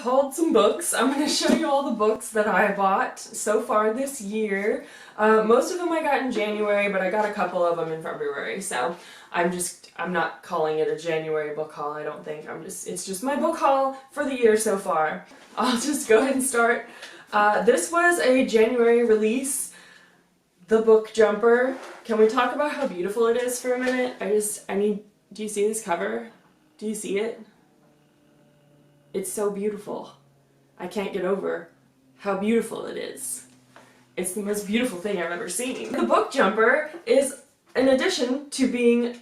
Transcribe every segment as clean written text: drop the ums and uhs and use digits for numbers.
hauled some books. I'm going to show you all the books that I bought so far this year. Most of them I got in January, but I got a couple of them in February, so I'm not calling it a January book haul, I don't think. It's just my book haul for the year so far. I'll just go ahead and start. This was a January release, The Book Jumper. Can we talk about how beautiful it is for a minute? Do you see this cover? Do you see it? It's so beautiful. I can't get over how beautiful it is. It's the most beautiful thing I've ever seen. The Book Jumper is, in addition to being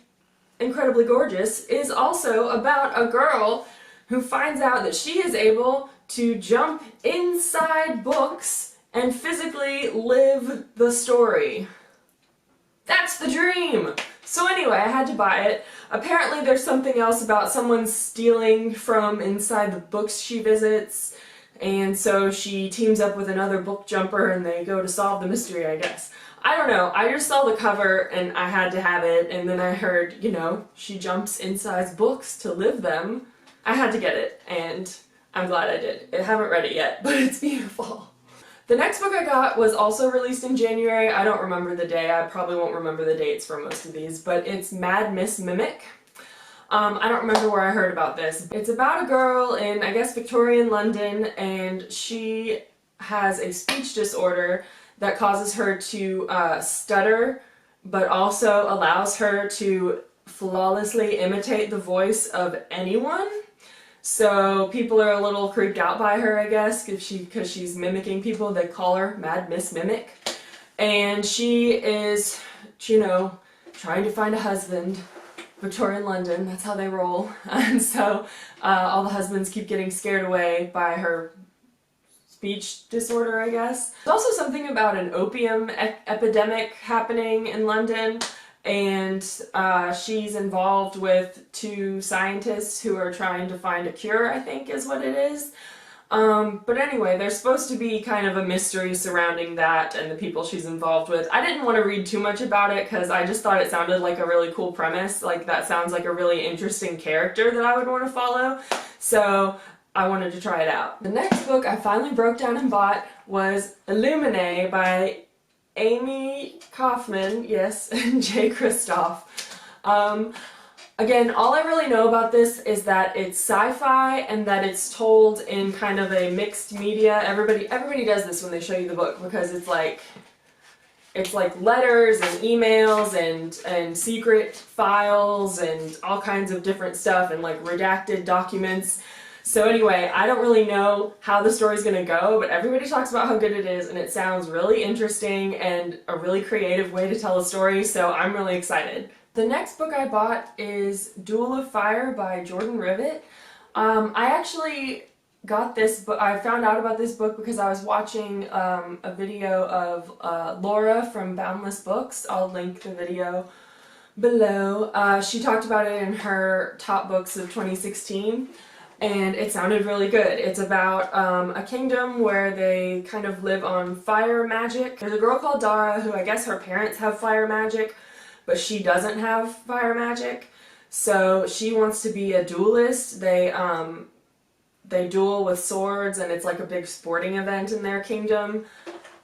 incredibly gorgeous, is also about a girl who finds out that she is able to jump inside books and physically live the story. That's the dream! So anyway, I had to buy it. Apparently there's something else about someone stealing from inside the books she visits, and so she teams up with another book jumper and they go to solve the mystery, I guess. I don't know, I just saw the cover and I had to have it, and then I heard, you know, she jumps inside books to live them. I had to get it, and I'm glad I did. I haven't read it yet, but it's beautiful. The next book I got was also released in January. I don't remember the day. I probably won't remember the dates for most of these, but it's Mad Miss Mimic. I don't remember where I heard about this. It's about a girl in, I guess, Victorian London, and she has a speech disorder that causes her to stutter, but also allows her to flawlessly imitate the voice of anyone. So people are a little creeped out by her, I guess, because she's mimicking people. They call her Mad Miss Mimic. And she is, you know, trying to find a husband. Victorian London, that's how they roll. And so all the husbands keep getting scared away by her speech disorder, I guess. There's also something about an opium epidemic happening in London. And she's involved with two scientists who are trying to find a cure, I think is what it is. But anyway, there's supposed to be kind of a mystery surrounding that and the people she's involved with. I didn't want to read too much about it because I just thought it sounded like a really cool premise. Like, that sounds like a really interesting character that I would want to follow. So I wanted to try it out. The next book I finally broke down and bought was Lumen A by Amy Kaufman, yes, and Jay Kristoff. Again, all I really know about this is that it's sci-fi and that it's told in kind of a mixed media. Everybody does this when they show you the book, because it's like letters and emails and secret files and all kinds of different stuff and like redacted documents. So anyway, I don't really know how the story's gonna go, but everybody talks about how good it is, and it sounds really interesting and a really creative way to tell a story, so I'm really excited. The next book I bought is Duel of Fire by Jordan Rivet. I actually got this book, I found out about this book because I was watching a video of Laura from Boundless Books. I'll link the video below. She talked about it in her top books of 2016. And it sounded really good. It's about a kingdom where they kind of live on fire magic. There's a girl called Dara who I guess her parents have fire magic, but she doesn't have fire magic. So she wants to be a duelist. They duel with swords, and it's like a big sporting event in their kingdom.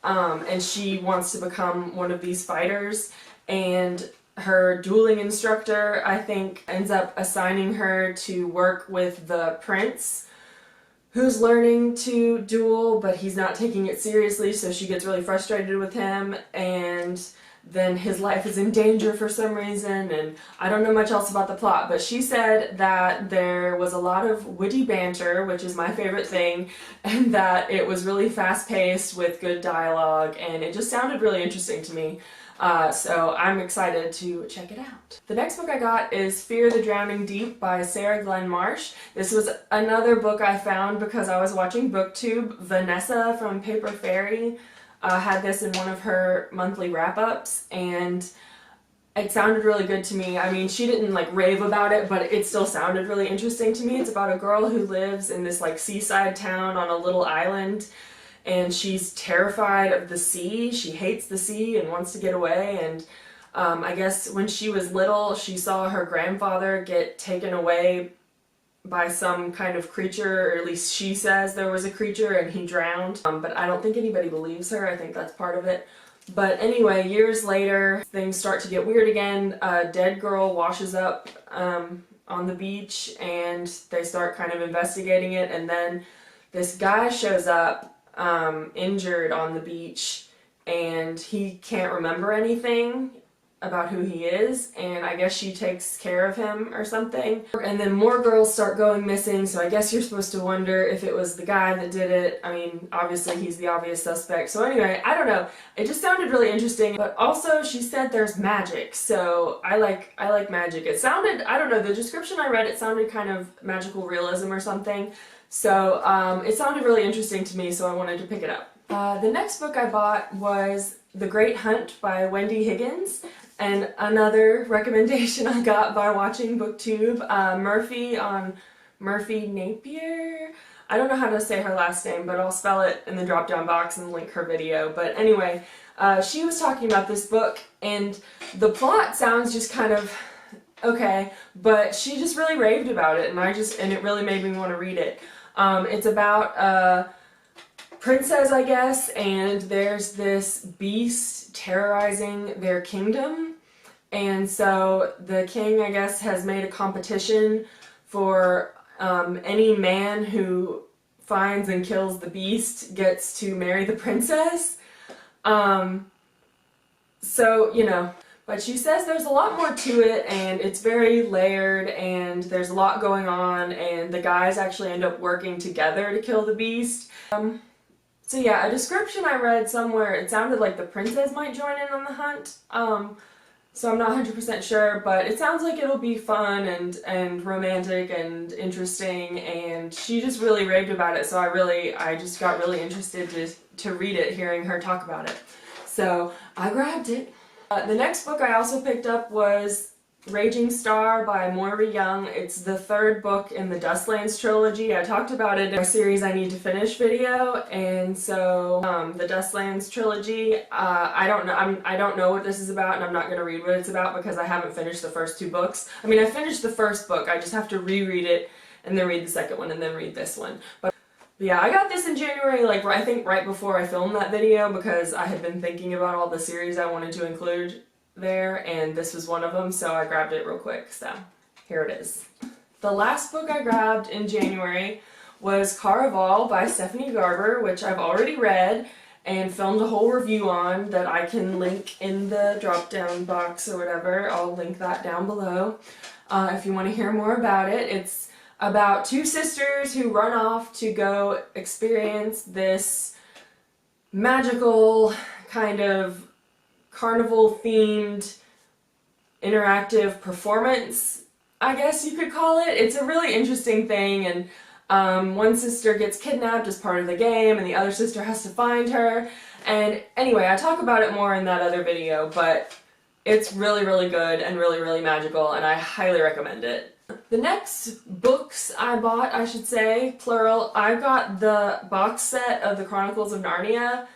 And she wants to become one of these fighters. And her dueling instructor, I think, ends up assigning her to work with the prince who's learning to duel, but he's not taking it seriously, so she gets really frustrated with him, and then his life is in danger for some reason, and I don't know much else about the plot, but she said that there was a lot of witty banter, which is my favorite thing, and that it was really fast-paced with good dialogue, and it just sounded really interesting to me. So I'm excited to check it out. The next book I got is Fear the Drowning Deep by Sarah Glenn Marsh. This was another book I found because I was watching BookTube. Vanessa from Paper Fairy had this in one of her monthly wrap-ups, and it sounded really good to me. I mean, she didn't like rave about it, but it still sounded really interesting to me. It's about a girl who lives in this like seaside town on a little island, and she's terrified of the sea. She hates the sea and wants to get away, and I guess when she was little she saw her grandfather get taken away by some kind of creature, or at least she says there was a creature and he drowned. But I don't think anybody believes her. I think that's part of it. But anyway, years later, things start to get weird again. A dead girl washes up on the beach, and they start kind of investigating it, and then this guy shows up injured on the beach, and he can't remember anything about who he is, and I guess she takes care of him or something. And then more girls start going missing, so I guess you're supposed to wonder if it was the guy that did it. I mean, obviously he's the obvious suspect. So anyway, I don't know. It just sounded really interesting, but also she said there's magic, so I like magic. It sounded, I don't know, the description I read, it sounded kind of magical realism or something. So it sounded really interesting to me, so I wanted to pick it up. The next book I bought was The Great Hunt by Wendy Higgins. And another recommendation I got by watching BookTube, Murphy Napier. I don't know how to say her last name, but I'll spell it in the drop down box and link her video. But anyway, she was talking about this book, and the plot sounds just kind of okay, but she just really raved about it, and it really made me want to read it. It's about a princess, I guess, and there's this beast terrorizing their kingdom. And so the king, I guess, has made a competition for any man who finds and kills the beast gets to marry the princess. So, you know, but she says there's a lot more to it, and it's very layered, and there's a lot going on, and the guys actually end up working together to kill the beast. So yeah, a description I read somewhere, it sounded like the princess might join in on the hunt. So I'm not 100% sure, but it sounds like it'll be fun and romantic and interesting, and she just really raved about it, so I just got really interested to read it, hearing her talk about it. So I grabbed it. The next book I also picked up was Raging Star by Moira Young. It's the third book in the Dustlands trilogy. I talked about it in our series I Need to Finish video, and so the Dustlands trilogy, I don't know what this is about, and I'm not going to read what it's about because I haven't finished the first two books. I mean, I finished the first book, I just have to reread it and then read the second one and then read this one. But yeah, I got this in January, like I think right before I filmed that video, because I had been thinking about all the series I wanted to include there, and this was one of them, so I grabbed it real quick. So here it is. The last book I grabbed in January was Karvall by Stephanie Garber, which I've already read and filmed a whole review on that I can link in the drop down box or whatever. I'll link that down below if you want to hear more about it. It's about two sisters who run off to go experience this magical kind of carnival-themed interactive performance, I guess you could call it. It's a really interesting thing, and one sister gets kidnapped as part of the game, and the other sister has to find her. And anyway, I talk about it more in that other video, but it's really, really good and really, really magical, and I highly recommend it. The next books I bought, I should say, plural, I got the box set of the Chronicles of Narnia.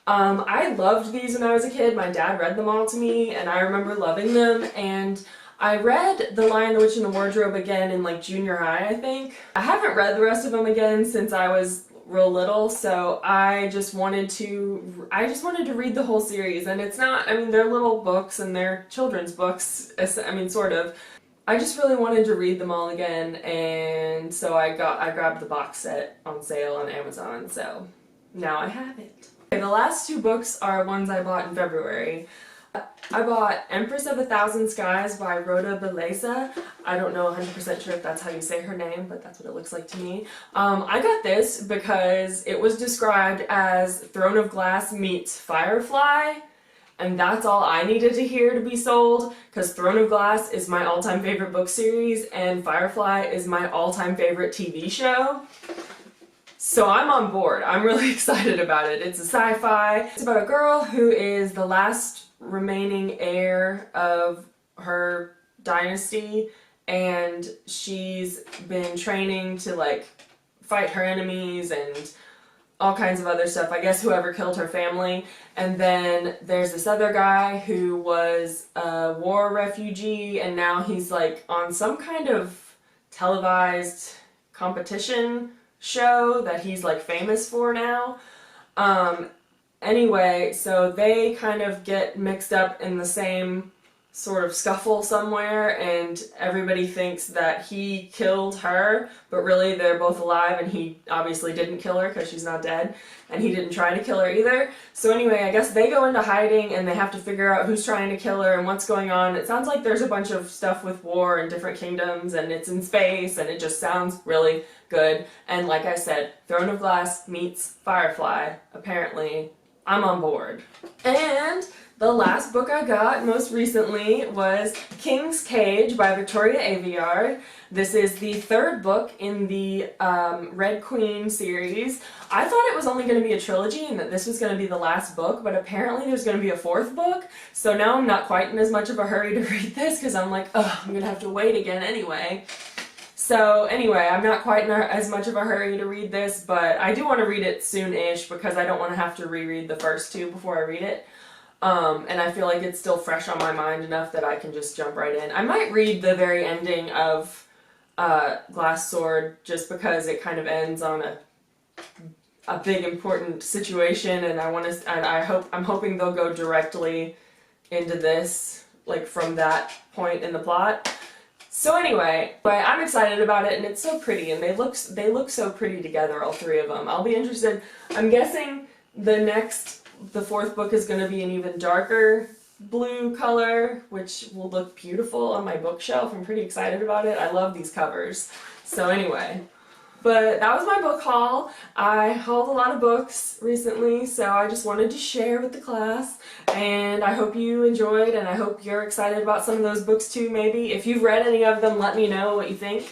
I loved these when I was a kid. My dad read them all to me, and I remember loving them, and I read The Lion, the Witch, and the Wardrobe again in like junior high, I think. I haven't read the rest of them again since I was real little, so I just wanted to read the whole series, and it's not, I mean, they're little books and they're children's books, I mean, sort of. I just really wanted to read them all again, and so I grabbed the box set on sale on Amazon, so now I have it. Okay, the last two books are ones I bought in February. I bought Empress of a Thousand Skies by Rhoda Belleza. I don't know 100% sure if that's how you say her name, but that's what it looks like to me. I got this because it was described as Throne of Glass meets Firefly, and that's all I needed to hear to be sold, because Throne of Glass is my all-time favorite book series, and Firefly is my all-time favorite TV show. So I'm on board. I'm really excited about it. It's a sci-fi. It's about a girl who is the last remaining heir of her dynasty, and she's been training to like fight her enemies and all kinds of other stuff. I guess whoever killed her family. And then there's this other guy who was a war refugee, and now he's like on some kind of televised competition show that he's like famous for now. Anyway, so they kind of get mixed up in the same sort of scuffle somewhere, and everybody thinks that he killed her, but really they're both alive, and he obviously didn't kill her because she's not dead, and he didn't try to kill her either. So anyway, I guess they go into hiding and they have to figure out who's trying to kill her and what's going on. It sounds like there's a bunch of stuff with war and different kingdoms, and it's in space, and it just sounds really good. And like I said, Throne of Glass meets Firefly. Apparently, I'm on board. And the last book I got most recently was King's Cage by Victoria Aveyard. This is the third book in the Red Queen series. I thought it was only going to be a trilogy and that this was going to be the last book, but apparently there's going to be a fourth book. So now I'm not quite in as much of a hurry to read this because I'm like, oh, I'm going to have to wait again anyway. So anyway, I'm not quite in as much of a hurry to read this, but I do want to read it soon-ish because I don't want to have to reread the first two before I read it. And I feel like it's still fresh on my mind enough that I can just jump right in. I might read the very ending of Glass Sword just because it kind of ends on a big important situation, and I'm hoping they'll go directly into this, like from that point in the plot. So anyway, but I'm excited about it, and it's so pretty, and they look so pretty together, all three of them. I'll be interested. I'm guessing the fourth book is going to be an even darker blue color, which will look beautiful on my bookshelf. I'm pretty excited about it. I love these covers. So anyway, but that was my book haul. I hauled a lot of books recently, so I just wanted to share with the class, and I hope you enjoyed, and I hope you're excited about some of those books too, maybe. If you've read any of them, let me know what you think,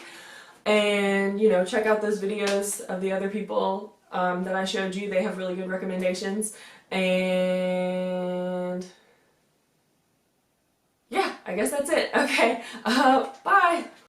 and, you know, check out those videos of the other people that I showed you. They have really good recommendations, and yeah, I guess that's it. Okay, bye!